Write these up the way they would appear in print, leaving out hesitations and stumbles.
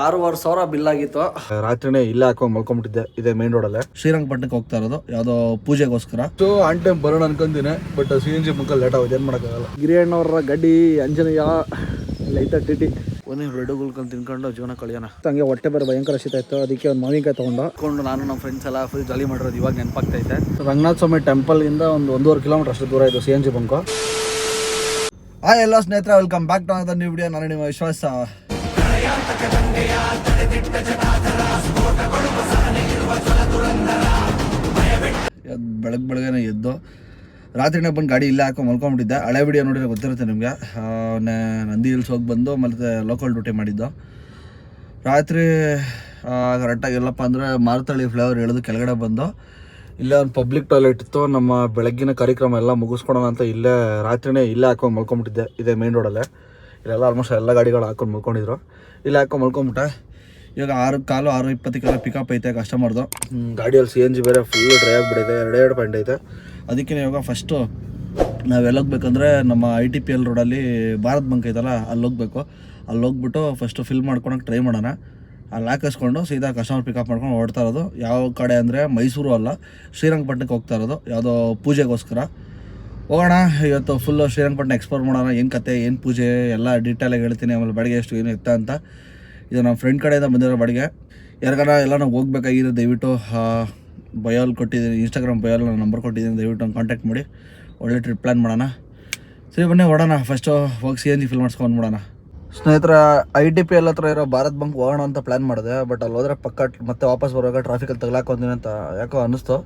6,500 bill ಆಗಿತ್ತು. ರಾತ್ರಿನೇ ಇಲ್ಲೇ ಹಾಕೊಂಡು ಮಲ್ಕೊಂಡ್ಬಿಟ್ಟಿದ್ದೆ. ಇದೇ ಮೇನ್ ರೋಡಲ್ಲೇ ಶ್ರೀರಂಗಪಟ್ಟಣಕ್ಕೆ ಹೋಗ್ತಾ ಇರೋದು, ಯಾವುದೋ ಪೂಜೆಗೋಸ್ಕರ. ಸೊ ಆನ್ ಟೈಮ್ ಬರೋಣ ಅನ್ಕೊಂತೀನಿ, ಬಟ್ CNG ಮುಖ ಲೇಟ್ ಆಗೋದು, ಏನು ಮಾಡೋಕ್ಕಾಗಲ್ಲ. ಗಿರಿಯಣ್ಣವ್ರ ಗಡ್ಡಿ ಅಂಜನೇಯ ಲೈತ ಟಿಟಿ ಒಂದೇ ರೆಡು ಗುಲ್ಕೊಂಡು ತಿನ್ಕೊಂಡು ಜೀವನ ಕಳಿಯೋಣ. ಹಂಗೆ ಹೊಟ್ಟೆ ಬೇರೆ ಭಯಂಕರ ಶೀತ ಇತ್ತು, ಅದಕ್ಕೆ ಒಂದು ಮಾವಿನಕಾಯಿ ತೊಗೊಂಡು ನಾನು ನಮ್ಮ ಫ್ರೆಂಡ್ಸ್ ಎಲ್ಲ ಫುಲ್ ಜಾಲಿ ಮಾಡಿರೋದು ಇವಾಗ ನೆನಪಾಗ್ತೈತೆ. ರಂಗನಾಥ ಸ್ವಾಮಿ ಟೆಂಪಲ್ಗಿಂದ ಒಂದು 1.5 ಕಿಲೋಮೀಟರ್ ಅಷ್ಟು ದೂರ ಇದು CNG ಬಂಕು. ಹಾಯ್ ಎಲ್ಲ ಸ್ನೇಹಿತರೆ, welcome back to another new video. ನಾನು ನಿಮ್ಮ ವಿಶ್ವಾಸ. ಬೆಳಗ್ಗೆನೆ ಎದ್ದು ರಾತ್ರಿನೇ ಬಂದು ಗಾಡಿ ಇಲ್ಲೇ ಹಾಕೊಂಡು ಮಲ್ಕೊಂಡ್ಬಿಟ್ಟಿದ್ದೆ. ಹಳೆ ವಿಡಿಯೋ ನೋಡಿದ್ರೆ ಗೊತ್ತಿರುತ್ತೆ ನಿಮಗೆ. ನಂದಿ ಹಿಲ್ಸ್ ಹೋಗಿ ಬಂದು ಮತ್ತು ಲೋಕಲ್ ಡ್ಯೂಟಿ ಮಾಡಿದ್ದು. ರಾತ್ರಿ ಕರೆಕ್ಟಾಗಿ ಎಲ್ಲಪ್ಪ ಅಂದರೆ ಮಾರುತಳ್ಳಿ ಫ್ಲೇವರ್ ಎಳೆದು ಕೆಳಗಡೆ ಬಂದು ಇಲ್ಲೇ ಒಂದು ಪಬ್ಲಿಕ್ ಟಾಯ್ಲೆಟ್ ಇತ್ತು. ನಮ್ಮ ಬೆಳಗ್ಗಿನ ಕಾರ್ಯಕ್ರಮ ಎಲ್ಲ ಮುಗಿಸ್ಕೊಳೋಣ ಅಂತ ಇಲ್ಲೇ ರಾತ್ರಿನೇ ಇಲ್ಲೇ ಹಾಕೊಂಡು ಮಲ್ಕೊಂಡ್ಬಿಟ್ಟಿದ್ದೆ. ಇದೇ ಮೇನ್ ರೋಡಲ್ಲೇ. ಇಲ್ಲೆಲ್ಲ ಆಲ್ಮೋಸ್ಟ್ ಎಲ್ಲ ಗಾಡಿಗಳು ಹಾಕೊಂಡು ಮಲ್ಕೊಂಡಿದ್ರು. ಇಲ್ಲೇ ಹಾಕೊಂಡು ಮಲ್ಕೊಂಬಿಟ್ಟೆ. ಇವಾಗ 6:15 6:20 ಪಿಕಪ್ ಐತೆ ಕಸ್ಟಮರ್ದು. ಗಾಡಿಯಲ್ಲಿ CNG ಬೇರೆ ಫುಲ್ ಡ್ರೈ ಆಗಿಬಿಟ್ಟಿದೆ. 2 ಪಾಯಿಂಟ್ ಐತೆ. ಅದಕ್ಕೆ ಇವಾಗ ಫಸ್ಟು ನಾವೆಲ್ಲ ಹೋಗ್ಬೇಕಂದ್ರೆ ನಮ್ಮ ITPL ರೋಡಲ್ಲಿ ಭಾರತ್ ಬಂಕ್ ಐತಲ್ಲ, ಅಲ್ಲಿ ಹೋಗ್ಬೇಕು. ಅಲ್ಲಿ ಹೋಗ್ಬಿಟ್ಟು ಫಸ್ಟು ಫಿಲ್ ಮಾಡ್ಕೊಳಕ್ಕೆ ಟ್ರೈ ಮಾಡೋಣ. ಅಲ್ಲಿ ಹಾಕಿಸ್ಕೊಂಡು ಸೀದಾ ಕಸ್ಟಮರ್ ಪಿಕಪ್ ಮಾಡ್ಕೊಂಡು ಹೊಡ್ತಾ ಇರೋದು. ಯಾವ ಕಡೆ ಅಂದರೆ ಮೈಸೂರು ಅಲ್ಲ, ಶ್ರೀರಂಗಪಟ್ಟಣಕ್ಕೆ ಹೋಗ್ತಾ ಇರೋದು, ಯಾವುದೋ ಪೂಜೆಗೋಸ್ಕರ. ಹೋಗೋಣ ಇವತ್ತು ಫುಲ್ಲು ಶ್ರೀರಂಗಪಟ್ಟಣ ಎಕ್ಸ್ಪ್ಲೋರ್ ಮಾಡೋಣ. ಏನು ಕತೆ, ಏನು ಪೂಜೆ ಎಲ್ಲ ಡೀಟೇಲಾಗಿ ಹೇಳ್ತೀನಿ. ಆಮೇಲೆ ಬಾಡಿಗೆ ಎಷ್ಟು ಏನು ಇತ್ತ ಅಂತ. ಇದು ನಮ್ಮ ಫ್ರೆಂಡ್ ಕಡೆಯಿಂದ ಬಂದಿರೋ ಬಾಡಿಗೆ. ಯಾರಿಗಾರ ಎಲ್ಲ ನಾವು ಹೋಗ್ಬೇಕಾಗಿದೆ ದಯವಿಟ್ಟು ಬಯೋಲ್ ಕೊಟ್ಟಿದ್ದೀನಿ, ಇನ್ಸ್ಟಾಗ್ರಾಮ್ ಬಯೋಲ್ ನಾನು ನಂಬರ್ ಕೊಟ್ಟಿದ್ದೀನಿ, ದಯವಿಟ್ಟು ನಂಗೆ ಕಾಂಟ್ಯಾಕ್ಟ್ ಮಾಡಿ. ಒಳ್ಳೆ ಟ್ರಿಪ್ ಪ್ಲ್ಯಾನ್ ಮಾಡೋಣ. ಸರಿ ಬನ್ನಿ ಹೊಡೋಣ. ಫಸ್ಟು ಹೋಗಿ CNG ಫಿಲ್ ಮಾಡಿಸ್ಕೊಂಡು ಬಿಡೋಣ. ಸ್ನೇಹಿತರ ITPL ಹತ್ರ ಇರೋ ಭಾರತ್ ಬಂಕ್ ಹೋಗೋಣ ಅಂತ ಪ್ಲ್ಯಾನ್ ಮಾಡಿದೆ. ಬಟ್ ಅಲ್ಲಿ ಹೋದರೆ ಪಕ್ಕ ಮತ್ತೆ ವಾಪಸ್ ಬರುವಾಗ ಟ್ರಾಫಿಕಲ್ಲಿ ತಗಲಾಕೊಂತೀನಿ ಅಂತ ಯಾಕೋ ಅನ್ನಿಸ್ತು.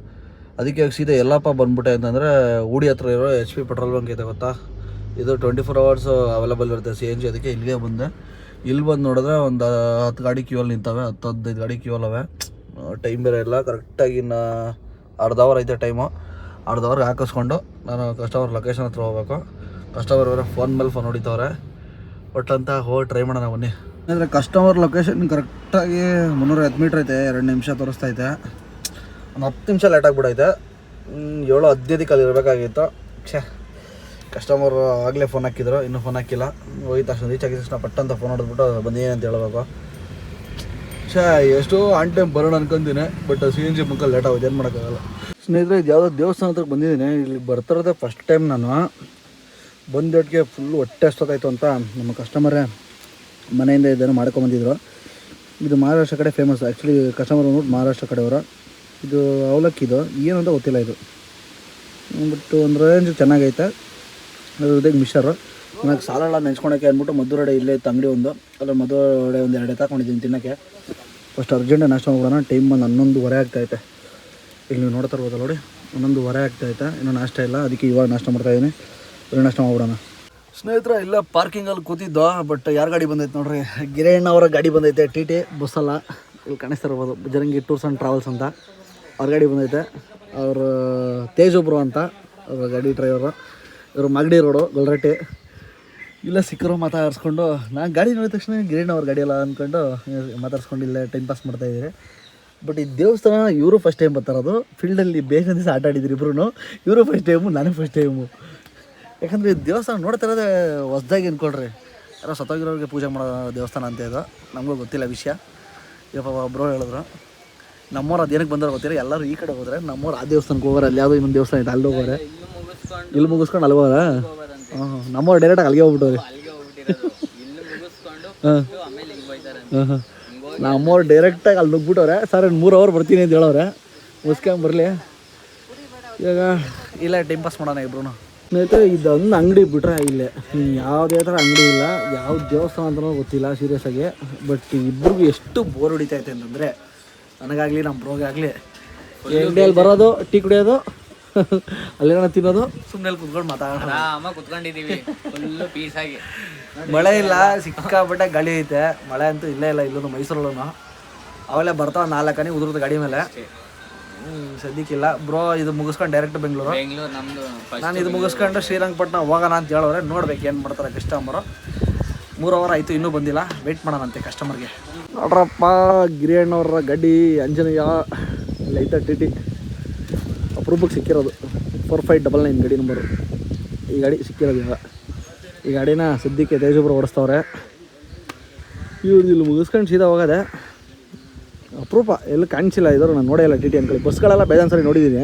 ಅದಕ್ಕೆ ಸೀದಾ ಎಲ್ಲಪ್ಪ ಬಂದ್ಬಿಟ್ಟೆ ಅಂತಂದರೆ ಊಡಿ ಹತ್ರ ಇರೋ HP ಪೆಟ್ರೋಲ್ ಬಂಕ್ ಇದೆ ಗೊತ್ತಾ, ಇದು 24 hours ಅವೈಲೇಬಲ್ ಇರುತ್ತೆ CNG. ಅದಕ್ಕೆ ಇಲ್ಲಿಗೆ ಬಂದೆ. ಇಲ್ಲಿ ಬಂದು ನೋಡಿದ್ರೆ ಒಂದು 10 ಗಾಡಿ ಕ್ಯೂವಲ್ಲಿ ನಿಂತವೆ, 10-15 ಗಾಡಿ ಕ್ಯೂವಲ್ಲವೆ. ಟೈಮ್ ಬೇರೆ ಇಲ್ಲ, ಕರೆಕ್ಟಾಗಿ ಇನ್ನು ಅರ್ಧ ಅವರ್ ಐತೆ ಟೈಮು. ಅರ್ಧ ಅವರ್ಗೆ ಹಾಕಿಸ್ಕೊಂಡು ನಾನು ಕಸ್ಟಮರ್ ಲೊಕೇಶನ್ ಹತ್ರ ಹೋಗ್ಬೇಕು. ಕಸ್ಟಮರ್ ಬೇರೆ ಫೋನ್ ಮೇಲೆ ಫೋನ್ ಹೊಡಿತವ್ರೆ. ಒಟ್ಟಂತ ಹೋಗಿ ಟ್ರೈ ಮಾಡೋಣ ಬನ್ನಿ. ಅಂದರೆ ಕಸ್ಟಮರ್ ಲೊಕೇಶನ್ ಕರೆಕ್ಟಾಗಿ 310 ಮೀಟ್ರ್ ಐತೆ. 2 ನಿಮಿಷ ತೋರಿಸ್ತೈತೆ. ಒಂದು 10 ನಿಮಿಷ ಲೇಟ್ ಆಗಿಬಿಡೈತೆ. 7:15 ಅಲ್ಲಿ ಇರಬೇಕಾಗಿತ್ತು. ಕಸ್ಟಮರು ಆಗಲೇ ಫೋನ್ ಹಾಕಿದ್ರು, ಇನ್ನೂ ಫೋನ್ ಹಾಕಿಲ್ಲ. ಹೋಗಿ ತಕ್ಷಣ ರೀಚ್ ಆಗಿದ ತಕ್ಷಣ ಪಟ್ಟಂತ ಫೋನ್ ಹೊಡೆದ್ಬಿಟ್ಟು ಬಂದೇನು ಅಂತ ಹೇಳ್ಬೇಕು. ಎಷ್ಟು ಆನ್ ಟೈಮ್ ಬರೋಣ ಅನ್ಕೊಂತೀನಿ, ಬಟ್ CNG ಮುಖ ಲೇಟ್ ಆಗೋದು, ಏನು ಮಾಡೋಕ್ಕಾಗಲ್ಲ. ಸ್ನೇಹಿತರೆ, ಇದು ಯಾವುದೋ ದೇವಸ್ಥಾನ ಹತ್ರ ಬಂದಿದ್ದೀನಿ. ಇಲ್ಲಿ ಬರ್ತಿರೋದೇ ಫಸ್ಟ್ ಟೈಮ್ ನಾನು. ಬಂದೊಟ್ಟಿಗೆ ಫುಲ್ಲು ಹೊಟ್ಟೆ ಅಷ್ಟೊತ್ತಾಯಿತು ಅಂತ ನಮ್ಮ ಕಸ್ಟಮರೇ ಮನೆಯಿಂದ ಇದನ್ನು ಮಾಡ್ಕೊಂಬಂದಿದ್ರು. ಇದು ಮಹಾರಾಷ್ಟ್ರ ಕಡೆ ಫೇಮಸ್. ಆ್ಯಕ್ಚುಲಿ ಕಸ್ಟಮರ್ ಬಂದ್ಬಿಟ್ಟು ಮಹಾರಾಷ್ಟ್ರ ಕಡೆಯವರ. ಇದು ಅವಲಕ್ಕಿದು ಏನು ಅಂತ ಗೊತ್ತಿಲ್ಲ. ಇದು ಬಟ್ ಒಂದು ರೇಂಜ್ ಚೆನ್ನಾಗೈತೆ. ಹೃದಯ ಮಿಷರು ನನಗೆ ಸಾಲೆಲ್ಲ ನೆಂಚ್ಕೊಳಕ್ಕೆ ಅಂದ್ಬಿಟ್ಟು ಮದ್ದೂರಡೆ ಇಲ್ಲೇ ಇತ್ತು ಅಂಗಡಿ ಒಂದು. ಅಲ್ಲ ಮದ್ದೂರಡೆ ಒಂದು 2 ತಗೊಂಡಿದ್ದೀನಿ ತಿನ್ನೋಕ್ಕೆ. ಫಸ್ಟ್ ಅರ್ಜೆಂಟಾಗಿ ನಾಷ್ಟ ಮಾಡೋಣ. ಟೈಮ್ ಬಂದು 11:15 ಆಗ್ತಾಯಿತೆ. ಇಲ್ಲಿ ನೀವು ನೋಡ್ತಾ ಇರ್ಬೋದು ನೋಡಿ, 11:15 ಆಗ್ತಾಯಿತೆ. ಇನ್ನೂ ನಾಷ್ಟ ಇಲ್ಲ, ಅದಕ್ಕೆ ಇವಾಗ ನಾಷ್ಟ ಮಾಡ್ತಾಯಿದ್ದೀನಿ. ಬರೀ ನಾಷ್ಟ ಮಾಡ್ಬಿಡೋಣ. ಸ್ನೇಹಿತರೆ, ಇಲ್ಲ ಪಾರ್ಕಿಂಗಲ್ಲಿ ಕೂತಿದ್ದೋ. ಬಟ್ ಯಾರ ಗಾಡಿ ಬಂದೈತೆ ನೋಡ್ರಿ, ಗಿರಣ್ಣವರ ಗಾಡಿ ಬಂದೈತೆ. TT ಬಸ್ಸಲ್ಲ, ಇಲ್ಲಿ ಕಾಣಿಸ್ತಿರ್ಬೋದು, ಬಜರಂಗಿ ಟೂರ್ಸ್ ಆ್ಯಂಡ್ ಟ್ರಾವೆಲ್ಸ್ ಅಂತ ಅವ್ರ ಗಾಡಿ ಬಂದೈತೆ. ಅವರು ತೇಜೊಬ್ರು ಅಂತ ಅವ್ರ ಗಾಡಿ ಡ್ರೈವರು. ಇವರು ಮಾಗಡಿ ರೋಡು ಗೊಲ್ರಟ್ಟಿ. ಇಲ್ಲ ಸಿಕ್ಕರು ಮಾತಾಡಿಸ್ಕೊಂಡು ನಾನು ಗಾಡಿ ನೋಡಿದ ತಕ್ಷಣ ಗಿರಣ್ಣವ್ರ ಗಾಡಿ ಎಲ್ಲ ಅಂದ್ಕೊಂಡು ಮಾತಾಡ್ಸ್ಕೊಂಡು ಇಲ್ಲೇ ಟೈಮ್ ಪಾಸ್ ಮಾಡ್ತಾಯಿದ್ದೀರಿ. ಬಟ್ ಈ ದೇವಸ್ಥಾನ ಇವರು ಫಸ್ಟ್ ಟೈಮ್ ಬರ್ತಾರೋದು. ಫೀಲ್ಡಲ್ಲಿ ಬೇಗ ದಿವಸ ಆಟ ಆಡಿದ್ರು ಇಬ್ಬರು. ಇವರು ಫಸ್ಟ್ ಟೈಮು, ನಾನೇ ಫಸ್ಟ್ ಟೈಮು. ಯಾಕಂದರೆ ಈ ದೇವಸ್ಥಾನ ನೋಡ್ತಾ ಇರೋದೇ ಹೊಸ್ದಾಗಿ ಅಂದ್ಕೊಳ್ರಿ. ಯಾರೋ ಸತ್ತೋಗಿರೋರಿಗೆ ಪೂಜೆ ಮಾಡೋ ದೇವಸ್ಥಾನ ಅಂತ ಇದು. ನಮಗೂ ಗೊತ್ತಿಲ್ಲ ವಿಷಯ. ಯಪ್ಪ ಒಬ್ಬರು ಹೇಳಿದ್ರು. ನಮ್ಮವ್ರು ಅದೇನಕ್ಕೆ ಬಂದವ್ರು ಗೊತ್ತಿಲ್ಲ. ಎಲ್ಲರೂ ಈ ಕಡೆ ಹೋದರೆ ನಮ್ಮವ್ರು ಆ ದೇವಸ್ಥಾನಕ್ಕೆ ಹೋಗೋರು. ಅಲ್ಲಿ ಯಾವುದೋ ಇನ್ನೊಂದು ದೇವಸ್ಥಾನ ಇದೆ, ಅಲ್ಲಿ ಹೋಗೋರೆ. ಇಲ್ಲಿ ಮುಗಿಸ್ಕೊಂಡು ಅಲ್ಲಿ ಹೋಗೋರ. ನಮ್ಮವ್ರು ಡೈರೆಕ್ಟಾಗಿ ಅಲ್ಲಿಗೆ ಹೋಗ್ಬಿಟ್ಟವ್ರಿ. ನಮ್ಮವ್ರು ಡೈರೆಕ್ಟಾಗಿ ಅಲ್ಲಿ ನುಗ್ಬಿಟ್ಟವ್ರೆ. ಸರ್ 3 ಅವರ್ ಬರ್ತೀನಿ ಅಂತ ಹೇಳೋರೆ. ಮುಗಿಸ್ಕೊಂಬರಲಿ ಇವಾಗ. ಇಲ್ಲ ಟೈಮ್ ಪಾಸ್ ಮಾಡೋಣ ಇಬ್ರು. ಸ್ನೇಹಿತರೆ, ಇದೊಂದು ಅಂಗಡಿ ಬಿಟ್ರೆ ಇಲ್ಲೇ ಯಾವುದೇ ಥರ ಅಂಗಡಿ ಇಲ್ಲ. ಯಾವ ದೇವಸ್ಥಾನ ಅಂತಲೂ ಗೊತ್ತಿಲ್ಲ ಸೀರಿಯಸ್ ಆಗಿ. ಬಟ್ ಇಬ್ರಿಗೂ ಎಷ್ಟು ಬೋರ್ ಹೊಡಿತೈತೆ ಅಂತಂದರೆ, ನನಗಾಗಲಿ ನಮ್ಮ ಬ್ರೋಗೆ ಆಗಲಿ, ಅಂಗಡಿಯಲ್ಲಿ ಬರೋದು, ಟೀ ಕುಡಿಯೋದು, ಅಲ್ಲೇನೋ ತಿನ್ನೋದು, ಸುಮ್ಮನೆ ಕುತ್ಕೊಂಡು ಮಾತಾಡೋಣ. ಕುತ್ಕೊಂಡಿದ್ದೀವಿ ಫುಲ್ಲು ಪೀಸಾಗಿ. ಮಳೆ ಇಲ್ಲ, ಸಿಕ್ಕಾಪಟ್ಟೆ ಗಾಳಿ ಐತೆ. ಮಳೆ ಅಂತೂ ಇಲ್ಲೇ ಇಲ್ಲ. ಇಲ್ಲೂ ಮೈಸೂರಲ್ಲೂ ಅವೆಲ್ಲ ಬರ್ತಾವೆ 4 ಹನಿ ಉದುರದ ಗಾಡಿ ಮೇಲೆ. ಸದ್ಯಕ್ಕಿಲ್ಲ ಬ್ರೋ. ಇದು ಮುಗಿಸ್ಕೊಂಡು ಡೈರೆಕ್ಟ್ ಬೆಂಗಳೂರು. ನಾನು ಇದು ಮುಗಿಸ್ಕೊಂಡು ಶ್ರೀರಂಗಪಟ್ಟಣ ಹೋಗೋಣ ಅಂತ ಹೇಳೋರೆ. ನೋಡ್ಬೇಕು ಏನು ಮಾಡ್ತಾರೆ ಕಸ್ಟಮರು. 3 ಅವರ್ ಆಯಿತು, ಇನ್ನೂ ಬಂದಿಲ್ಲ. ವೆಯ್ಟ್ ಮಾಡೋಣಂತೆ ಕಸ್ಟಮರ್ಗೆ. ನೋಡ್ರಪ್ಪ, ಗಿರಿಯಣ್ಣವ್ರ ಗಾಡಿ ಅಂಜನೇಯ ಲೈತ TT ಅಪ್ರೂಪಕ್ಕೆ ಸಿಕ್ಕಿರೋದು. 4599 ಗಾಡಿ ನಂಬರು. ಈ ಗಾಡಿ ಸಿಕ್ಕಿರೋದು ಇವಾಗ. ಈ ಗಾಡಿನ ಸದ್ಯಕ್ಕೆ ತೇಜೊಬ್ರು ಓಡಿಸ್ತವ್ರೆ. ಇವ್ರದ್ದು ಇಲ್ಲಿ ಮುಗಿಸ್ಕೊಂಡು ಸೀದಾ ಹೋಗೋದೆ. ಅಪರೂಪ ಎಲ್ಲೂ ಕಾಣಿಸಿಲ್ಲ ಇದ್ರು, ನಾನು ನೋಡೇ ಇಲ್ಲ ಟಿ ಟಿ ಅಂದ್ಕೊಳ್ಳಿ. ಬಸ್ಗಳೆಲ್ಲ ಬೇಜಾನ್ ಸರಿ ನೋಡಿದ್ದೀನಿ,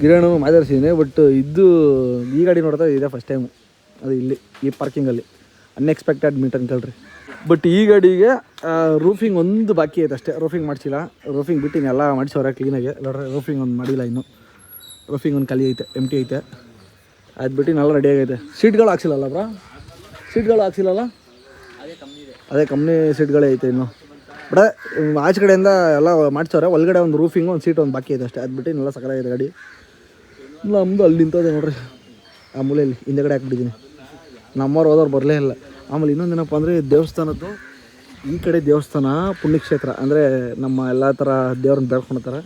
ಗಿರಣು ಮಾತಾಡ್ಸಿದ್ದೀನಿ, ಬಟ್ ಇದು ಈ ಗಾಡಿ ನೋಡ್ತಾ ಇದೆ ಫಸ್ಟ್ ಟೈಮು. ಅದು ಇಲ್ಲಿ ಈ ಪಾರ್ಕಿಂಗಲ್ಲಿ ಅನ್ಎಕ್ಸ್ಪೆಕ್ಟೆಡ್ ಮೀಟ್ ಅಂಕಲ್ರಿ. ಬಟ್ ಈ ಗಾಡಿಗೆ ರೂಫಿಂಗ್ ಒಂದು ಬಾಕಿ ಐತೆ ಅಷ್ಟೇ, ರೂಫಿಂಗ್ ಮಾಡಿಸಿಲ್ಲ. ರೂಫಿಂಗ್ ಬಿಟ್ಟಿನಿ ಎಲ್ಲ ಮಾಡಿಸೋರೆ ಕ್ಲೀನಾಗಿ. ನೋಡ್ರಿ ರೂಫಿಂಗ್ ಒಂದು ಮಾಡಿಲ್ಲ ಇನ್ನು, ರೂಫಿಂಗ್ ಒಂದು ಖಾಲಿ ಐತೆ, ಎಂಟಿ ಐತೆ. ಅದು ಬಿಟ್ಟು ಎಲ್ಲ ರೆಡಿ ಆಗೈತೆ. ಸೀಟ್ಗಳು ಹಾಕ್ಸಿಲ್ಲಲ್ಲ ಬ್ರಾ, ಸೀಟ್ಗಳು ಹಾಕ್ಸಿಲ್ಲಲ್ಲ, ಅದೇ ಕಂಪ್ನಿ ಸೀಟ್ಗಳೇ ಐತೆ ಇನ್ನು. ಬಟ್ ಆಚೆ ಕಡೆಯಿಂದ ಎಲ್ಲ ಮಾಡಿಸೋರೆ, ಒಳಗಡೆ ಒಂದು ರೂಫಿಂಗು ಒಂದು ಸೀಟ್ ಒಂದು ಬಾಕಿ ಐತೆ ಅಷ್ಟೇ. ಅದು ಬಿಟ್ಟು ಇನ್ನೆಲ್ಲ ಸಕಲಾಗಿದೆ ಗಾಡಿ. ನಮ್ಮದು ಅಲ್ಲಿ ನಿಂತೋದೆ ನೋಡ್ರಿ ಆ ಮೂಲೆಯಲ್ಲಿ, ಹಿಂದೆಗಡೆ ಹಾಕ್ಬಿಟ್ಟಿದ್ದೀನಿ. ನಮ್ಮವ್ರು ಹೋದವ್ರು ಬರಲೇ ಇಲ್ಲ. ಆಮೇಲೆ ಇನ್ನೊಂದೇನಪ್ಪ ಅಂದರೆ ದೇವಸ್ಥಾನದ್ದು ಈ ಕಡೆ ದೇವಸ್ಥಾನ ಪುಣ್ಯಕ್ಷೇತ್ರ, ಅಂದರೆ ನಮ್ಮ ಎಲ್ಲ ಥರ ದೇವ್ರನ್ನ ಬೇಡ್ಕೊಳ್ತಾರೆ.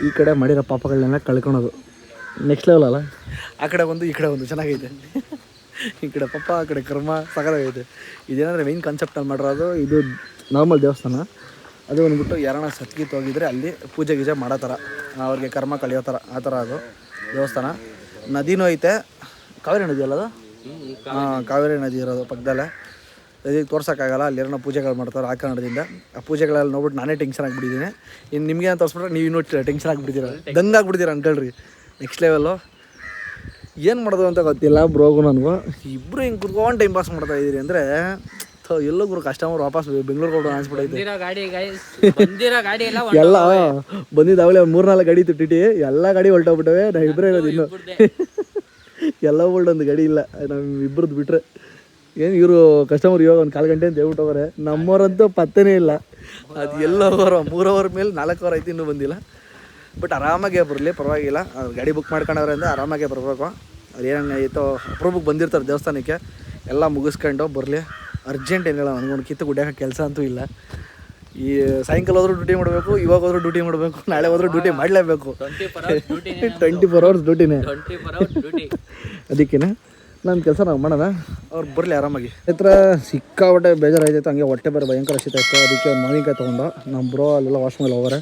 ಈ ಕಡೆ ಮಾಡಿರೋ ಪಾಪಗಳನ್ನೆಲ್ಲ ಕಳ್ಕೊಳೋದು ನೆಕ್ಸ್ಟ್ ಲೆವೆಲ್ ಅಲ್ಲ. ಆ ಕಡೆ ಒಂದು ಈ ಕಡೆ ಒಂದು ಚೆನ್ನಾಗೈತೆ. ಈ ಕಡೆ ಪಾಪ ಆ ಕಡೆ ಕರ್ಮ ಸಕಲಾಗೈತೆ. ಇದೇನಂದರೆ ಮೇಯ್ನ್ ಕಾನ್ಸೆಪ್ಟಲ್ಲಿ ಮಾಡಿರೋದು. ಇದು ನಾರ್ಮಲ್ ದೇವಸ್ಥಾನ, ಅದು ಬಂದ್ಬಿಟ್ಟು ಯಾರನ್ನ ಸತ್ಗಿತ್ತು ಹೋಗಿದ್ರೆ ಅಲ್ಲಿ ಪೂಜೆ ಗೀಜೆ ಮಾಡೋ ಥರ, ಅವ್ರಿಗೆ ಕರ್ಮ ಕಳಿಯೋ ಥರ ಆ ಥರ ಅದು ದೇವಸ್ಥಾನ. ನದಿನೂ ಐತೆ, ಕಾವೇರಿ ನದಿ ಅಲ್ಲ ಅದು? ಹಾಂ, ಕಾವೇರಿ ನದಿ ಇರೋದು ಪಕ್ಕದಲ್ಲೇ. ಇದಕ್ಕೆ ತೋರ್ಸೋಕ್ಕಾಗಲ್ಲ, ಅಲ್ಲಿರೋ ಪೂಜೆಗಳು ಮಾಡ್ತಾರೆ ಆ ಕಾರಣದಿಂದ. ಆ ಪೂಜೆಗಳೆಲ್ಲ ನೋಡ್ಬಿಟ್ಟು ನಾನೇ ಟೆನ್ಷನ್ ಆಗಿಬಿಟ್ಟಿದ್ದೀನಿ. ಇನ್ನು ನಿಮಗೆ ಅಂತ ತೋರಿಸ್ಬಿಟ್ರೆ ನೀವು ಇನ್ನೂ ಟೆನ್ಷನ್ ಆಗಿಬಿಟ್ಟಿದ್ದೀರ, ದಂಗಾಗ್ಬಿಡ್ತೀರ ಅಂಕಲ್ರಿ. ನೆಕ್ಸ್ಟ್ ಲೆವೆಲ್ಲು ಏನು ಮಾಡೋದು ಅಂತ ಗೊತ್ತಿಲ್ಲ ಬ್ರೋಗು ನನಗೂ. ಇಬ್ಬರು ಹಿಂಗೆ ಕುತ್ಕೊಂಡು ಟೈಮ್ ಪಾಸ್ ಮಾಡ್ತಾ ಇದ್ದೀರಿ ಅಂದರೆ ಎಲ್ಲೋ ಗುರು ಕಸ್ಟಮರ್ ವಾಪಸ್ ಬೆಂಗಳೂರಿಗೆ ಹೊರಡು ಅನ್ಸ್ಬಿಟ್ಟೈತೆ. ಎಲ್ಲ ಬಂದಿದ್ದಾವಳೆ 3-4 ಗಾಡಿ ಇತ್ತು ಟಿ ಟಿ, ಎಲ್ಲ ಗಾಡಿ ಹೊಲ್ಟೋಗ್ಬಿಟ್ಟವೆ. ನಾವು ಇಬ್ಬರೇ ಇರೋದು ಇನ್ನೂ, ಎಲ್ಲ ಒಂದು ಗಾಡಿ ಇಲ್ಲ ನಮ್ಮ ಇಬ್ಬರದ್ದು ಬಿಟ್ಟರೆ. ಏನು ಇವರು ಕಸ್ಟಮರ್ ಇವಾಗ ಒಂದು 4 ಗಂಟೆ ಅಂತ ಹೇಳ್ಬಿಟ್ಟು ಹೋಗೋರೆ. ನಮ್ಮವರಂತೂ ಪತ್ತೆನೇ ಇಲ್ಲ. ಅದು ಎಲ್ಲ ಹೋಗೋರು 3 ಅವರ್ ಮೇಲೆ 4 ಅವರ್ ಆಯ್ತು ಇನ್ನೂ ಬಂದಿಲ್ಲ. ಬಟ್ ಆರಾಮಾಗೆ ಬರಲಿ, ಪರವಾಗಿಲ್ಲ. ಗಾಡಿ ಬುಕ್ ಮಾಡ್ಕೊಂಡವ್ರಿಂದ ಆರಾಮಾಗೆ ಬರಬೇಕು. ಅದು ಏನಾಯ್ತೋ ಅಪ್ರೂಪಕ್ಕೆ ಬಂದಿರ್ತಾರೆ ದೇವಸ್ಥಾನಕ್ಕೆ, ಎಲ್ಲ ಮುಗಿಸ್ಕೊಂಡು ಬರಲಿ. ಅರ್ಜೆಂಟ್ ಏನಿಲ್ಲ, ನನಗೊಂದು ಕಿತ್ತು ಗುಡ್ಡಕ್ಕೆ ಕೆಲಸ ಅಂತೂ ಇಲ್ಲ. ಈ ಸಾಯಂಕಾಲ ಹೋದ್ರೂ ಡ್ಯೂಟಿ ಮಾಡಬೇಕು, ಇವಾಗ ಹೋದ್ರೂ ಡ್ಯೂಟಿ ಮಾಡಬೇಕು, ನಾಳೆ ಹೋದ್ರೂ ಡ್ಯೂಟಿ ಮಾಡಲೇಬೇಕು. 24 ಅವರ್ಸ್ ಡ್ಯೂಟಿನೇ. ಅದಕ್ಕೇನೆ ನನ್ನ ಕೆಲಸ ನಾವು ಮಾಡೋಣ, ಅವ್ರು ಬರಲಿ ಆರಾಮಾಗಿ. ಹತ್ರ ಸಿಕ್ಕಾಬಟ್ಟೆ ಬೇಜಾರಾಯ್ತಾಯಿತ್ತು, ಹಂಗೆ ಹೊಟ್ಟೆ ಬೇರೆ ಭಯಂಕರ ಶೀತ ಇತ್ತು. ಅದಕ್ಕೆ ಒಂದು ಮಾವಿನಕಾಯಿ ತೊಗೊಂಡು ನಮ್ಮ ಬ್ರೋ ಅಲ್ಲೆಲ್ಲ ವಾಶ್ ಮೇಲೆ ಹೋಗೋರೆ.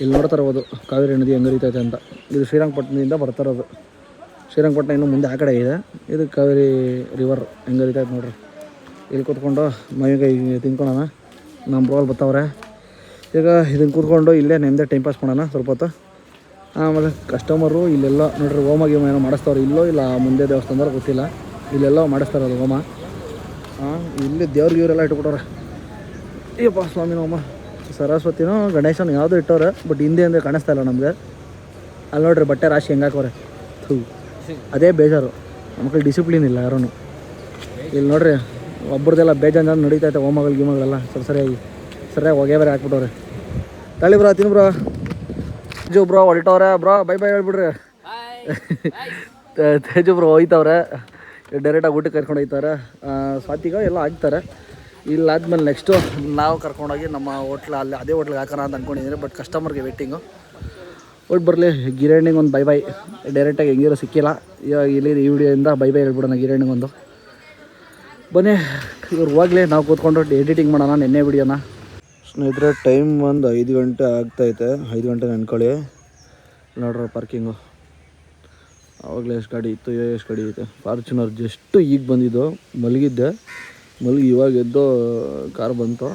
ಇಲ್ಲಿ ನೋಡ್ತಾ ಇರ್ಬೋದು ಕಾವೇರಿ ನದಿ ಹೆಂಗೆ ಹರಿತೈತೆ ಅಂತ. ಇದು ಶ್ರೀರಂಗಪಟ್ಟಣದಿಂದ ಬರ್ತಾಯಿರೋದು. ಶ್ರೀರಂಗಪಟ್ಟಣ ಇನ್ನೂ ಮುಂದೆ ಆ ಕಡೆ ಇದೆ. ಇದು ಕಾವೇರಿ ರಿವರ್ ಹೆಂಗೆ ಹರಿತೈತೆ ನೋಡ್ರಿ. ಇಲ್ಲಿ ಕೂತ್ಕೊಂಡು ಮಾವಿನಕಾಯಿ ತಿನ್ಕೊಳ್ಳೋಣ. ನಮ್ಮ ಬ್ರೋ ಅಲ್ಲಿ ಬರ್ತಾವ್ರೆ. ಈಗ ಇದನ್ನು ಕೂತ್ಕೊಂಡು ಇಲ್ಲೇ ನೆಮ್ಮದಿ ಟೈಮ್ ಪಾಸ್ ಮಾಡೋಣ ಸ್ವಲ್ಪ ಹೊತ್ತು. ಆಮೇಲೆ ಕಸ್ಟಮರು ಇಲ್ಲೆಲ್ಲ ನೋಡ್ರಿ ಹೋಮ ಗೀಮ ಏನೋ ಮಾಡಿಸ್ತವ್ರು. ಇಲ್ಲೋ ಇಲ್ಲ ಮುಂದೆ ದೇವಸ್ಥಾನದವ್ರು ಗೊತ್ತಿಲ್ಲ, ಇಲ್ಲೆಲ್ಲ ಮಾಡಿಸ್ತಾರೆ ಅದು ಹೋಮ. ಇಲ್ಲಿ ದೇವ್ರಿಗೆಲ್ಲ ಇಟ್ಬಿಟ್ಟವ್ರೆ. ಅಯ್ಯಪ್ಪ ಸ್ವಾಮಿನ ಹೋಮ, ಸರಸ್ವತಿನೋ ಗಣೇಶನೋ ಯಾವುದೋ ಇಟ್ಟವ್ರೆ. ಬಟ್ ಹಿಂದೆ ಅಂದರೆ ಕಾಣಿಸ್ತಾ ಇಲ್ಲ ನಮಗೆ. ಅಲ್ಲಿ ನೋಡ್ರಿ ಬಟ್ಟೆ ರಾಶಿ ಹೆಂಗೆ ಹಾಕೋರೆ. ಅದೇ ಬೇಜಾರು, ನಮ್ಮ ಕಡೆ ಡಿಸಿಪ್ಲಿನ್ ಇಲ್ಲ ಯಾರೂ. ಇಲ್ಲಿ ನೋಡ್ರಿ ಒಬ್ರದ್ದೆಲ್ಲ ಬೇಜಾರು ನಡೀತೈತೆ ಹೋಮಗಳು ಗೀಮಗಳೆಲ್ಲ ಸರಿಯಾಗಿ ಹೊಗೆ ಬೇರೆ ಹಾಕ್ಬಿಟ್ಟವ್ರೆ. ತಳಿ ಬ್ರೋ, ತಿನ್ನು ಬ್ರೋ. ತೇಜು ಬ್ರೋ ಹೊರಟವ್ರೆ. ಬ್ರೋ ಬೈ ಬೈ ಹೇಳ್ಬಿಡ್ರಿ. ತೇಜು ಬ್ರೋ ಹೋಯ್ತವ್ರೆ, ಡೈರೆಕ್ಟಾಗಿ ಊಟಕ್ಕೆ ಕರ್ಕೊಂಡು ಹೋಗ್ತಾರೆ. ಸ್ವಾತಿಗ ಎಲ್ಲ ಹಾಕ್ತಾರೆ. ಇಲ್ಲಾದ್ಮೇಲೆ ನೆಕ್ಸ್ಟು ನಾವು ಕರ್ಕೊಂಡೋಗಿ ನಮ್ಮ ಹೋಟ್ಲ ಅಲ್ಲಿ ಅದೇ ಹೋಟ್ಲಿಗೆ ಹಾಕೋಣ ಅಂತ ಅಂದ್ಕೊಂಡಿದ್ದೀನಿ. ಬಟ್ ಕಸ್ಟಮರ್ಗೆ ವೇಟಿಂಗು. ಒಟ್ಟು ಬರಲಿ. ಗಿರಣ್ಣಿಗೆ ಒಂದು ಬೈ ಬೈ, ಡೈರೆಕ್ಟಾಗಿ ಹೆಂಗಿರೋ ಸಿಕ್ಕಿಲ್ಲ. ಇವಾಗ ಇಲ್ಲಿ ಈ ವಿಡಿಯೋಯಿಂದ ಬೈ ಬೈ ಹೇಳ್ಬಿಡೋಣ ಗಿರಣ್ಣಿಗೊಂದು. ಬನ್ನಿ ಇವ್ರು ಹೋಗಲಿ, ನಾವು ಕೂತ್ಕೊಂಡು ಎಡಿಟಿಂಗ್ ಮಾಡೋಣ ನೆನ್ನೆ ವಿಡಿಯೋನ. ಸ್ನೇಹಿತರೆ ಟೈಮ್ ಒಂದು 5 ಗಂಟೆ ಆಗ್ತೈತೆ. 5 ಗಂಟೆ ಅನ್ಕೊಳ್ಳಿ. ನೋಡ್ರಿ ಪಾರ್ಕಿಂಗು ಆವಾಗಲೇ ಎಷ್ಟು ಗಾಡಿ ಇತ್ತು, ಎಷ್ಟು ಗಾಡಿ ಐತೆ. ಫಾರ್ಚುನರ್ ಜಸ್ಟು ಈಗ ಬಂದಿದ್ದು, ಮಲಗಿ ಇವಾಗ ಎದ್ದೋ ಕಾರ್ ಬಂತು.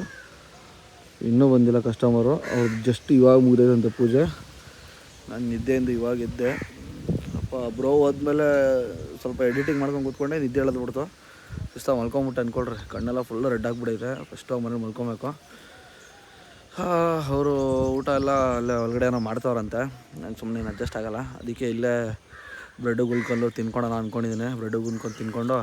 ಇನ್ನೂ ಬಂದಿಲ್ಲ ಕಸ್ಟಮರು. ಅವ್ರು ಜಸ್ಟ್ ಇವಾಗ ಮುಗಿದೈತಂತೆ ಪೂಜೆ. ನಾನು ನಿದ್ದೆಯಿಂದ ಇವಾಗ ಎದ್ದೆ. ಅಪ್ಪ ಬ್ರೋ ಹೋದ್ಮೇಲೆ ಸ್ವಲ್ಪ ಎಡಿಟಿಂಗ್ ಮಾಡ್ಕೊಂಡು ಕೂತ್ಕೊಂಡೆ, ನಿದ್ದೆ ಹೇಳೋದು ಬಿಡ್ತು. ಸುಸ್ತ ಮಲ್ಕೊಂಬಿಟ್ಟು ಅಂದ್ಕೊಳ್ರಿ. ಕಣ್ಣೆಲ್ಲ ಫುಲ್ಲು ರೆಡ್ ಆಗಿಬಿಡೈತೆ. ಫಸ್ಟು ಮನೇಲಿ ಮಲ್ಕೊಬೇಕು. ಅವರು ಊಟ ಎಲ್ಲ ಅಲ್ಲೇ ಒಳಗಡೆ ಏನೋ ಮಾಡ್ತಾವ್ರಂತೆ. ನಾನು ಸುಮ್ಮನೆ ಅಡ್ಜಸ್ಟ್ ಆಗೋಲ್ಲ. ಅದಕ್ಕೆ ಇಲ್ಲೇ ಬ್ರೆಡ್ಡು ಗುಲ್ಕಲ್ಲು ತಿನ್ಕೊಳೋಣ ಅಂದ್ಕೊಂಡಿದ್ದೀನಿ. ಬ್ರೆಡ್ಡು ಗುಲ್ಕೊಂಡು ತಿನ್ಕೊಂಡು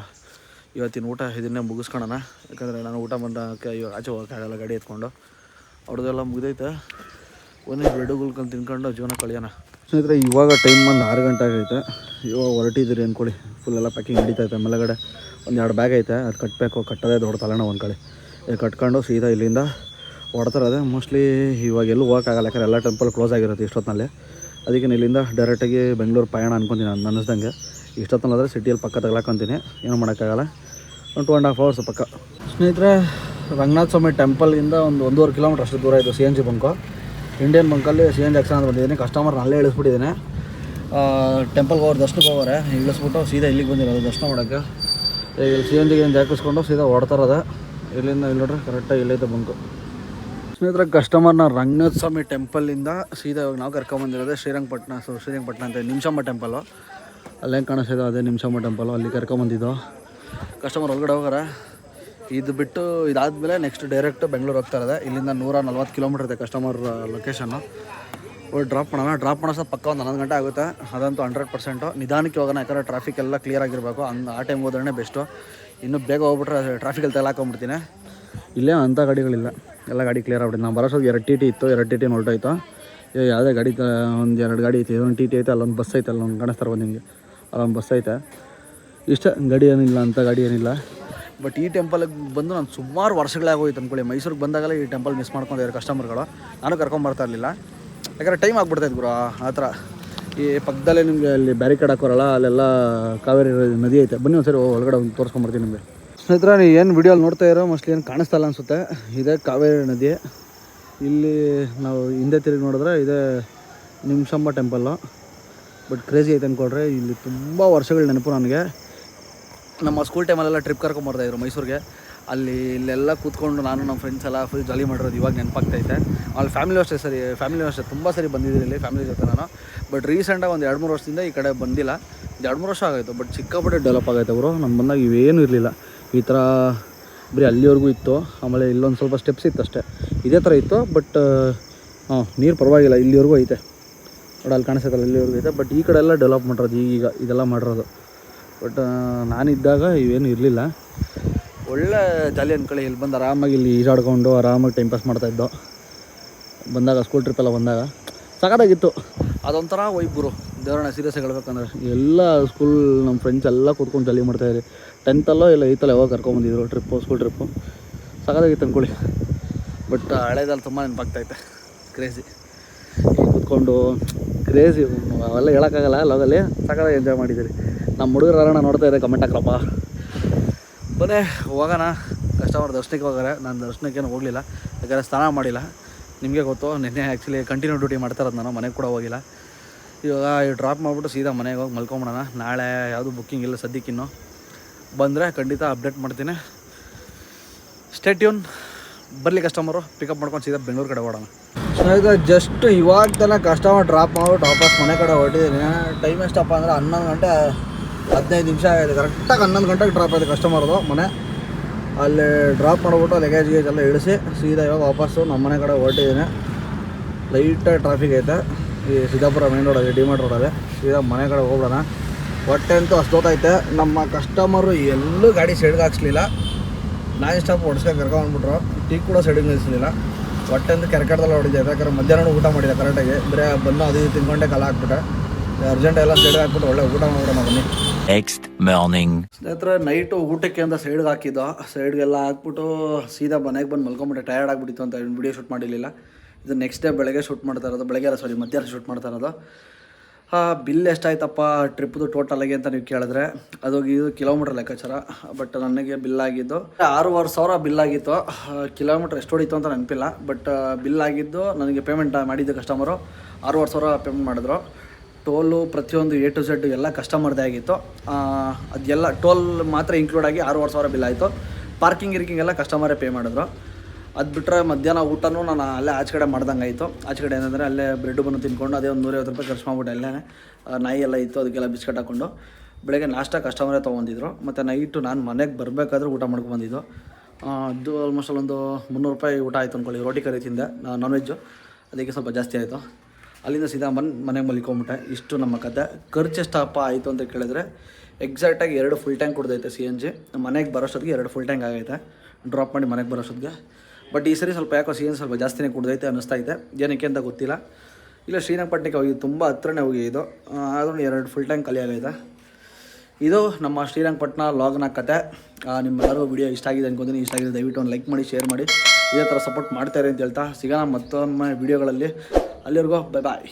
ಇವತ್ತಿನ ಊಟ ಇದನ್ನೇ ಮುಗಿಸ್ಕೊಳೋಣ. ಯಾಕಂದರೆ ನಾನು ಊಟ ಮಾಡೋಕ್ಕೆ ಇವಾಗ ಆಚೆ ಹೋಗೋಕ್ಕಾಗಲ್ಲ ಗಾಡಿ ಎತ್ಕೊಂಡು. ಅವ್ರದ್ದೆಲ್ಲ ಮುಗಿದೈತೆ. ಒಂದೇ ಬ್ರೆಡ್ಡು ಗುಲ್ಕೊಂಡು ತಿನ್ಕೊಂಡು ಜೀವನ ಕಳಿಯೋಣ. ಸ್ನೇಹಿತರೆ ಇವಾಗ ಟೈಮ್ ಒಂದು 6 ಗಂಟೆ ಆಗೈತೆ. ಇವಾಗ ಹೊರಟಿದ್ದೀರಿ ಅಂದ್ಕೊಳ್ಳಿ. ಫುಲ್ಲೆಲ್ಲ ಪ್ಯಾಕಿಂಗ್ ನಡೀತೈತೆ. ಮೇಲೆಗಡೆ ಒಂದು 2 ಬ್ಯಾಗ್ ಐತೆ, ಅದು ಕಟ್ಟಬೇಕು. ಕಟ್ಟೋದೇ ದೊಡ್ಡ ತಲೆನೋವು ಒಂದು ಕಡೆ. ಕಟ್ಕೊಂಡು ಸೀದಾ ಇಲ್ಲಿಂದ ಹೊಡ್ತಾರದೆ. ಮೋಸ್ಟ್ಲಿ ಇವಾಗ ಎಲ್ಲೂ ಹೋಗೋಕ್ಕಾಗಲ್ಲ, ಯಾಕಂದರೆ ಎಲ್ಲ ಟೆಂಪಲ್ ಕ್ಲೋಸ್ ಆಗಿರುತ್ತೆ ಇಷ್ಟೊತ್ತಿನಲ್ಲಿ. ಅದಕ್ಕೆ ಇಲ್ಲಿಂದ ಡೈರೆಕ್ಟಾಗಿ ಬೆಂಗಳೂರು ಪಯಣ ಅಂದ್ಕೊತೀನಿ ನಾನು ಅನ್ನಿಸ್ದಂಗೆ. ಇಷ್ಟೊತ್ತಲ್ಲಾದರೆ ಸಿಟಿಯಲ್ಲಿ ಪಕ್ಕ ತಗೊಳಕೊಂತೀನಿ, ಏನೂ ಮಾಡೋಕ್ಕಾಗಲ್ಲ. 2.5 ಅವರ್ಸ್ ಪಕ್ಕ. ಸ್ನೇಹಿತರೆ ರಂಗನಾಥ ಸ್ವಾಮಿ ಟೆಂಪಲ್ಗಿಂದ ಒಂದು 1.5 ಕಿಲೋಮೀಟ್ರ್ ಅಷ್ಟು ದೂರ ಇದೆ CNG ಬಂಕು. ಇಂಡಿಯನ್ ಬಂಕಲ್ಲಿ CNG ಹಾಕ್ಸೋಣ ಅಂತ ಬಂದಿದ್ದೀನಿ. ಕಸ್ಟಮರ್ನ ಅಲ್ಲೇ ಇಳಿಸ್ಬಿಟ್ಟಿದ್ದೀನಿ. ಟೆಂಪಲ್ಗೆ ಹೋಗೋರು ದರ್ಶನಕ್ಕೆ ಹೋಗೋರೆ. ಇಳಿಸ್ಬಿಟ್ಟು ಸೀದಾ ಇಲ್ಲಿಗೆ ಬಂದಿರೋದು ದರ್ಶನ ಮಾಡೋಕ್ಕೆ. ಈಗ CNGಗೆ ಏನು ಹಾಕಿಸ್ಕೊಂಡು ಸೀದಾ ಹೊಡ್ತಾರದೆ. ಇಲ್ಲಿಂದ ಇಲ್ಲಿ ನೋಡ್ರಿ ಕರೆಕ್ಟಾಗಿ ಇಲ್ಲೈತೆ ಬಂಕು. ಸ್ನೇಹಿತರೆ, ಕಸ್ಟಮರ್ನ ರಂಗನಾಥ ಸ್ವಾಮಿ ಟೆಂಪಲಿಂದ ಸೀದಾ ಇವಾಗ ನಾವು ಕರ್ಕೊಂಬಂದಿರೋದೆ ಶ್ರೀರಂಗಪಟ್ಟಣ ಅಂತ ನಿಮಿಷಮ್ಮ ಟೆಂಪಲು. ಅಲ್ಲೇ ಕಾಣಿಸ್ತಿದ್ದೋ ಅದೇ ನಿಮಿಷಮ್ಮ ಟೆಂಪಲು, ಅಲ್ಲಿ ಕರ್ಕೊಂಬಂದಿದ್ದು. ಕಸ್ಟಮರ್ ಒಳಗಡೆ ಹೋಗಾರ. ಇದು ಬಿಟ್ಟು ಇದಾದಮೇಲೆ ನೆಕ್ಸ್ಟ್ ಡೈರೆಕ್ಟ್ ಬೆಂಗಳೂರು ಹೋಗ್ತಾ ಇರೋದೆ. ಇಲ್ಲಿಂದ 140 ಕಿಲೋಮೀಟ್ರ್ ಇದೆ ಕಸ್ಟಮರ್ ಲೊಕೇಶನ್ನು. ಡ್ರಾಪ್ ಮಾಡೋ ಸಹ ಪಕ್ಕ ಒಂದು 11 ಗಂಟೆ ಆಗುತ್ತೆ. ಅದಂತೂ 100%. ನಿಧಾನಕ್ಕೆ ಹೋಗೋಣ, ಯಾಕಂದರೆ ಟ್ರಾಫಿಕ್ ಎಲ್ಲ ಕ್ಲಿಯರ್ ಆಗಿರಬೇಕು. ಆ ಟೈಮ್ ಹೋದ್ರೆ ಬೆಸ್ಟು. ಇನ್ನೂ ಬೇಗ ಹೋಗ್ಬಿಟ್ರೆ ಟ್ರಾಫಿಕಲ್ಲಿ ತಗೊಳಕೊಂಡ್ಬಿಡ್ತೀನಿ. ಇಲ್ಲೇ ಅಂಥ ಗಾಡಿಗಳಿಲ್ಲ, ಎಲ್ಲ ಗಾಡಿ ಕ್ಲಿಯರ್ ಆಗ್ಬಿಟ್ಟು. ನಾವು ಬರೋಷ್ಟೊತ್ತಿಗೆ 2 TT ಇತ್ತು, 2 TT ಹೊರಟೋಯ್ತು. ಯಾವುದೇ ಗಾಡಿ ಒಂದು 2 ಗಾಡಿ ಐತೆ, ಇದೊಂದು TT ಐತೆ, ಅಲ್ಲೊಂದು ಬಸ್ ಐತೆ, ಅಲ್ಲೊಂದು ಕಾಣಿಸ್ತಾ ಇರ್ಬೋದು ನಿಮಗೆ, ಅಲ್ಲೊಂದು ಬಸ್ ಐತೆ. ಇಷ್ಟ ಗಾಡಿ ಏನಿಲ್ಲ, ಅಂಥ ಗಾಡಿ ಏನಿಲ್ಲ. ಬಟ್ ಈ ಟೆಂಪಲ್ಗೆ ಬಂದು ನಾನು ಸುಮಾರು ವರ್ಷಗಳೇ ಆಗೋಯ್ತು ಅಂದ್ಕೊಳ್ಳಿ. ಮೈಸೂರಿಗೆ ಬಂದಾಗಲೇ ಈ ಟೆಂಪಲ್ ಮಿಸ್ ಮಾಡ್ಕೊಂಡಿದ್ದಾರೆ ಕಸ್ಟಮರ್ಗಳು. ನಾನು ಕರ್ಕೊಂಬರ್ತಾ ಇರಲಿಲ್ಲ, ಯಾಕಂದರೆ ಟೈಮ್ ಆಗ್ಬಿಡ್ತಾಯಿತ್ತು ಗುರು. ಆ ಥರ ಈ ಪಕ್ಕದಲ್ಲೇ ನಿಮಗೆ ಅಲ್ಲಿ ಬ್ಯಾರಿಕೇಡ್ ಹಾಕೋರಲ್ಲ, ಅಲ್ಲೆಲ್ಲ ಕಾವೇರಿ ನದಿ ಐತೆ. ಬನ್ನಿ ಒಂದ್ಸರಿ ಒಳಗಡೆ ಒಂದು ತೋರಿಸ್ಕೊಂಬರ್ತೀನಿ ನಿಮಗೆ. ಸ್ನೇಹಿತರೆ, ನೀವು ಏನು ವಿಡಿಯೋಲಿ ನೋಡ್ತಾ ಇರೋ ಮೋಸ್ಟ್ಲಿ ಏನು ಕಾಣಿಸ್ತಾ ಇಲ್ಲ ಅನಿಸುತ್ತೆ. ಇದೇ ಕಾವೇರಿ ನದಿ. ಇಲ್ಲಿ ನಾವು ಹಿಂದೆ ತಿರುಗಿ ನೋಡಿದ್ರೆ ಇದೇ ನಿಮಿಷಮ್ಮ ಟೆಂಪಲ್ಲು. ಬಟ್ ಕ್ರೇಜಿ ಐತೆ ಅಂದ್ಕೊಳ್ರಿ. ಇಲ್ಲಿ ತುಂಬ ವರ್ಷಗಳ ನೆನಪು ನನಗೆ. ನಮ್ಮ ಸ್ಕೂಲ್ ಟೈಮಲ್ಲೆಲ್ಲ ಟ್ರಿಪ್ ಕರ್ಕೊಂಬರ್ತಾಯಿದ್ರು ಮೈಸೂರಿಗೆ. ಇಲ್ಲೆಲ್ಲ ಕೂತ್ಕೊಂಡು ನಾನು ನಮ್ಮ ಫ್ರೆಂಡ್ಸ್ ಎಲ್ಲ ಫುಲ್ ಜಾಲಿ ಮಾಡಿರೋದು ಇವಾಗ ನೆನಪಾಗ್ತೈತೆ. ಅಲ್ಲಿ ಫ್ಯಾಮಿಲಿ ಅಷ್ಟೇ ತುಂಬ ಸರಿ ಬಂದಿದ್ದೀನಿ ಇಲ್ಲಿ ಫ್ಯಾಮಿಲಿ ಜೊತೆ ನಾನು. ಬಟ್ ರೀಸೆಂಟಾಗಿ ಒಂದು 2-3 ವರ್ಷದಿಂದ ಈ ಕಡೆ ಬಂದಿಲ್ಲ. 2-3 ವರ್ಷ ಆಗೋಯ್ತು. ಬಟ್ ಸಿಕ್ಕಾಪಟ್ಟೆ ಡೆವಲಪ್ ಆಗೈತೆ ಅವರು. ನಮ್ಮ ಬಂದಾಗ ಇವೇನೂ ಇರಲಿಲ್ಲ. ಈ ಥರ ಬರೀ ಅಲ್ಲಿವರೆಗೂ ಇತ್ತು. ಆಮೇಲೆ ಇಲ್ಲೊಂದು ಸ್ವಲ್ಪ ಸ್ಟೆಪ್ಸ್ ಇತ್ತು ಅಷ್ಟೇ, ಇದೇ ಥರ ಇತ್ತು. ಬಟ್ ನೀರು ಪರವಾಗಿಲ್ಲ, ಇಲ್ಲಿವರೆಗೂ ಐತೆ ನೋಡಿ, ಅಲ್ಲಿ ಕಾಣಿಸ್ತೈತಲ್ಲ ಇಲ್ಲಿವರೆಗೂ ಐತೆ. ಬಟ್ ಈ ಕಡೆ ಎಲ್ಲ ಡೆವಲಪ್ ಮಾಡಿರೋದು ಈಗ ಇದೆಲ್ಲ ಮಾಡಿರೋದು. ಬಟ್ ನಾನಿದ್ದಾಗ ಇವೇನು ಇರಲಿಲ್ಲ. ಒಳ್ಳೆ ಜಾಲಿ ಅಂದ್ಕೊಳ್ಳಿ. ಇಲ್ಲಿ ಬಂದು ಆರಾಮಾಗಿ ಇಲ್ಲಿ ಈಜಾಡ್ಕೊಂಡು ಆರಾಮಾಗಿ ಟೈಮ್ ಪಾಸ್ ಮಾಡ್ತಾಯಿದ್ದೋ. ಬಂದಾಗ ಸ್ಕೂಲ್ ಟ್ರಿಪ್ಪೆಲ್ಲ ಬಂದಾಗ ಸಖತ್ತಾಗಿತ್ತು. ಅದೊಂಥರ ವೈಬ್ ಗುರು. ದೇವರನ್ನ ಸೀರಿಯಸ್ ಹೇಳ್ಬೇಕಂದ್ರೆ ಎಲ್ಲ ಸ್ಕೂಲ್ ನಮ್ಮ ಫ್ರೆಂಡ್ಸ್ ಎಲ್ಲ ಕೂತ್ಕೊಂಡು ಜಾಲಿ ಮಾಡ್ತಾಯಿದ್ರಿ. 10th ಇಲ್ಲ 8th ಯಾವಾಗ ಕರ್ಕೊಂಬಂದಿದ್ರು ಸ್ಕೂಲ್ ಟ್ರಿಪ್ಪು. ಸಖತ್ತಾಗಿತ್ತು ಅಂದ್ಕೊಳ್ಳಿ. ಬಟ್ ಹಳೇದಲ್ಲಿ ತುಂಬ ನೆನಪಾಗ್ತೈತೆ. ಕ್ರೇಜಿ ಕೂತ್ಕೊಂಡು ಕ್ರೇಜಿ ಅವೆಲ್ಲ ಹೇಳೋಕ್ಕಾಗಲ್ಲ. ಲೋಗಲ್ಲಿ ಸಖತ್ತಾಗಿ ಎಂಜಾಯ್ ಮಾಡಿದ್ದೀರಿ. ನಮ್ಮ ಹುಡುಗರು ಯಾರನ್ನ ನೋಡ್ತಾ ಇದ್ದಾರೆ ಕಮೆಂಟ್ ಹಾಕ್ರಪ್ಪ. ಬನ್ನಿ ಹೋಗೋಣ. ಕಸ್ಟಮರ್ ದರ್ಶನಕ್ಕೆ ಹೋಗಾರೆ. ನಾನು ದರ್ಶನಕ್ಕೇನು ಹೋಗಲಿಲ್ಲ, ಯಾಕಂದರೆ ಸ್ನಾನ ಮಾಡಿಲ್ಲ. ನಿಮಗೆ ಗೊತ್ತು, ನಿನ್ನೆ ಆ್ಯಕ್ಚುಲಿ ಕಂಟಿನ್ಯೂ ಡ್ಯೂಟಿ ಮಾಡ್ತಾ ಇರೋದು ನಾನು. ಮನೆಗೆ ಕೂಡ ಹೋಗಿಲ್ಲ. ಇವಾಗ ಡ್ರಾಪ್ ಮಾಡಿಬಿಟ್ಟು ಸೀದಾ ಮನೆಗೆ ಹೋಗಿ ಮಲ್ಕೊಂಬಿಡೋಣ. ನಾಳೆ ಯಾವುದು ಬುಕ್ಕಿಂಗ್ ಇಲ್ಲ ಸದ್ಯಕ್ಕಿನ್ನು. ಬಂದರೆ ಖಂಡಿತ ಅಪ್ಡೇಟ್ ಮಾಡ್ತೀನಿ. Stay tune. ಬರಲಿ ಕಸ್ಟಮರು ಪಿಕಪ್ ಮಾಡ್ಕೊಂಡು ಸೀದಾ ಬೆಂಗಳೂರು ಕಡೆ ಓಡೋಣ. ಸ್ನೇಹಿತರೆ, ಜಸ್ಟ್ ಇವಾಗ ತಾನೇ ಕಸ್ಟಮರ್ ಡ್ರಾಪ್ ಮಾಡಿಬಿಟ್ಟು ವಾಪಸ್ ಮನೆ ಕಡೆ ಹೊರಟಿದ್ದೀನಿ. ಟೈಮ್ ಎಷ್ಟಪ್ಪ ಅಂದರೆ 11 ಗಂಟೆ 15 ನಿಮಿಷ ಆಗಿದೆ. ಕರೆಕ್ಟಾಗಿ 11 ಗಂಟೆಗೆ ಡ್ರಾಪ್ ಆಗಿದೆ ಕಸ್ಟಮರ್ದು ಮನೆ. ಅಲ್ಲಿ ಡ್ರಾಪ್ ಮಾಡಿಬಿಟ್ಟು ಲಗೇಜ್ ಎಲ್ಲ ಇಳಿಸಿ ಸೀದಾ ಇವಾಗ ವಾಪಸ್ಸು ನಮ್ಮ ಮನೆ ಕಡೆ ಹೊರಟಿದ್ದೀನಿ. ಲೈಟಾಗಿ ಟ್ರಾಫಿಕ್ ಐತೆ ಈ ಸಿದ್ದಾಪುರ ಮೇನ್ ರೋಡಲ್ಲಿ, ಡಿಮಾರ್ಟ್ ರೋಡಲ್ಲಿ. ಸೀದಾ ಮನೆ ಕಡೆ ಹೋಗ್ಬಿಡೋಣ. ಹೊಟ್ಟೆ ಅಂತೂ ಅಷ್ಟೊತ್ತಾಯ್ತೆ. ನಮ್ಮ ಕಸ್ಟಮರು ಎಲ್ಲೂ ಗಾಡಿ ಸೈಡ್ಗೆ ಹಾಕ್ಸ್ಲಿಲ್ಲ. Non stop ಹೊಡ್ಸ್ಕೊಂಡು ಕರ್ಕೊಂಡ್ಬಿಟ್ರು. ಟೀ ಕೂಡ ಸೈಡಿಗೆ ನಿಲ್ಲಿಸಲಿಲ್ಲ. ಹೊಟ್ಟೆ ಅಂತೂ ಕೆರೆಕಡ್ದಲ್ಲಿ ಹೊಡಿದೆ. ಯಾಕಂದ್ರೆ ಮಧ್ಯಾಹ್ನ ಊಟ ಮಾಡಿದೆ ಕರೆಕ್ಟಾಗಿ. ಬರೀ ಬನ್ನು ಅದು ತಿನ್ಕೊಂಡೆ ಕಾಲ ಹಾಕ್ಬಿಟ್ಟೆ. ಅರ್ಜೆಂಟ್ ಎಲ್ಲ ಸೈಡ್ಗೆ ಹಾಕ್ಬಿಟ್ಟು ಒಳ್ಳೆ ಊಟ ಮಾಡ್ಬಿಡೋಣ ಬನ್ನಿ. ನೆಕ್ಸ್ಟ್ ಮಾರ್ನಿಂಗ್ ಸ್ನೇಹಿತರೆ, ನೈಟು ಊಟಕ್ಕೆ ಅಂತ ಸೈಡ್ಗೆ ಹಾಕಿದ್ದು. ಸೈಡ್ಗೆಲ್ಲ ಹಾಕ್ಬಿಟ್ಟು ಸೀದಾ ಮನೆಗೆ ಬಂದು ಮಲ್ಕೊಂಬಿಟ್ಟೆ. ಟಯರ್ಡ್ ಆಗಿಬಿಟ್ಟಿತ್ತು ಅಂತ ವಿಡಿಯೋ ಶೂಟ್ ಮಾಡಿರಲಿಲ್ಲ. ಇದು ನೆಕ್ಸ್ಟ್ ಡೇ ಬೆಳಗ್ಗೆ ಶೂಟ್ ಮಾಡ್ತಾ ಇರೋದು. ಮಧ್ಯಾಹ್ನ ಶೂಟ್ ಮಾಡ್ತಾ ಇರೋದು. ಬಿಲ್ ಎಷ್ಟಾಯ್ತಪ್ಪ ಟ್ರಿಪ್ದು ಟೋಟಲಾಗಿ ಅಂತ ನೀವು ಕೇಳಿದ್ರೆ, ಅದು ಇದು ಕಿಲೋಮೀಟ್ರ್ ಲೆಕ್ಕಾಚಾರ. ಬಟ್ ನನಗೆ ಬಿಲ್ ಆಗಿದ್ದು 6,500 ಬಿಲ್ ಆಗಿತ್ತು. ಕಿಲೋಮೀಟ್ರ್ ಎಷ್ಟು ಹೊಡಿತು ಅಂತ ನೆನಪಿಲ್ಲ. ಬಟ್ ಬಿಲ್ ಆಗಿದ್ದು ನನಗೆ ಪೇಮೆಂಟ್ ಮಾಡಿದ್ದು ಕಸ್ಟಮರು 6,500 ಪೇಮೆಂಟ್ ಮಾಡಿದ್ರು. ಟೋಲು ಪ್ರತಿಯೊಂದು A to Z ಎಲ್ಲ ಕಸ್ಟಮರ್ದೇ ಆಗಿತ್ತು. ಅದೆಲ್ಲ ಟೋಲ್ ಮಾತ್ರ ಇನ್ಕ್ಲೂಡ್ ಆಗಿ 6,500 ಬಿಲ್ ಆಯಿತು. ಪಾರ್ಕಿಂಗ್ ಎಲ್ಲ ಕಸ್ಟಮರೇ ಪೇ ಮಾಡಿದ್ರು. ಅದು ಬಿಟ್ಟರೆ ಮಧ್ಯಾಹ್ನ ಊಟನೂ ನಾನು ಅಲ್ಲೇ ಆಚೆ ಕಡೆ ಮಾಡ್ದಂಗೆ ಆಯಿತು. ಆಚೆ ಕಡೆ ಏನಂದರೆ ಅಲ್ಲೇ ಬ್ರೆಡ್ ಬನ್ನು ತಿನ್ಕೊಂಡು ಅದೇ ಒಂದು 150 ರೂಪಾಯಿ ಖರ್ಚು ಮಾಡ್ಬಿಟ್ಟು ಅಲ್ಲೇ ನಾಯಿ ಎಲ್ಲ ಇತ್ತು, ಅದಕ್ಕೆಲ್ಲ ಬಿಸ್ಕೆಟ್ ಹಾಕ್ಕೊಂಡು. ಬೆಳಗ್ಗೆ ನಾಷ್ಟ ಕಸ್ಟಮರೇ ತೊಗೊಂಡಿದ್ರು. ಮತ್ತು ನೈಟು ನಾನು ಮನೆಗೆ ಬರಬೇಕಾದ್ರೆ ಊಟ ಮಾಡ್ಕೊಂಡ್ಬಂದಿದ್ದು. ಅದು ಆಲ್ಮೋಸ್ಟ್ ಒಂದು 300 ರೂಪಾಯಿ ಊಟ ಆಯಿತು ಅಂದ್ಕೊಳ್ಳಿ. ರೋಟಿ ಕರಿ ತಿಂದೆ, ನಾನ್ ವೆಜ್ಜು, ಅದಕ್ಕೆ ಸ್ವಲ್ಪ ಜಾಸ್ತಿ ಆಯಿತು. ಅಲ್ಲಿಂದ ಸೀದಾ ಮನೆಗೆ ಮಲ್ಕೊಂಬಿಟ್ಟೆ. ಇಷ್ಟು ನಮ್ಮ ಕತೆ. ಖರ್ಚು ಎಷ್ಟಪ್ಪ ಆಯಿತು ಅಂತ ಕೇಳಿದ್ರೆ, ಎಕ್ಸಾಕ್ಟಾಗಿ 2 ಫುಲ್ ಟ್ಯಾಂಕ್ ಕುಡ್ದೈತೆ CNG. ಮನೆಗೆ ಬರೋಷ್ಟೊತ್ತಿಗೆ 2 ಫುಲ್ ಟ್ಯಾಂಕ್ ಆಗೈತೆ ಡ್ರಾಪ್ ಮಾಡಿ ಮನೆಗೆ ಬರೋಷ್ಟೊತ್ತಿಗೆ. ಬಟ್ ಈ ಸರಿ ಸ್ವಲ್ಪ ಯಾಕೋ CNG ಸ್ವಲ್ಪ ಜಾಸ್ತಿನೇ ಕುಡ್ದೈತೆ ಅನ್ನಿಸ್ತೈತೆ. ಏನಕ್ಕೆ ಅಂತ ಗೊತ್ತಿಲ್ಲ. ಇಲ್ಲ ಶ್ರೀರಂಗಪಟ್ಟಣಕ್ಕೆ ಹೋಗಿ ತುಂಬ ಹತ್ರನೇ ಹೋಗಿದ್ದು, ಆದ್ರೂ 2 ಫುಲ್ ಟ್ಯಾಂಕ್ ಖಾಲಿ ಆಗೈತೆ. ಇದು ನಮ್ಮ ಶ್ರೀರಂಗಪಟ್ಟಣ ಲಾಗ್ನ ಕತೆ. ನಿಮ್ಮೆಲ್ಲರಿಗೂ ವಿಡಿಯೋ ಇಷ್ಟ ಆಗಿದೆ ಅನ್ಕೊಂತೀನಿ. ಇಷ್ಟ ಆಗಿದೆ ದಯವಿಟ್ಟು ಒಂದು ಲೈಕ್ ಮಾಡಿ, ಶೇರ್ ಮಾಡಿ, ಇದೇ ಥರ ಸಪೋರ್ಟ್ ಮಾಡ್ತಾರೆ ಅಂತ ಹೇಳ್ತಾ ಸಿಗೋಣ ಮತ್ತೊಮ್ಮೆ ವಿಡಿಯೋಗಳಲ್ಲಿ. ಅಲ್ಲಿವರೆಗೂ ಬೈ ಬಾಯ್.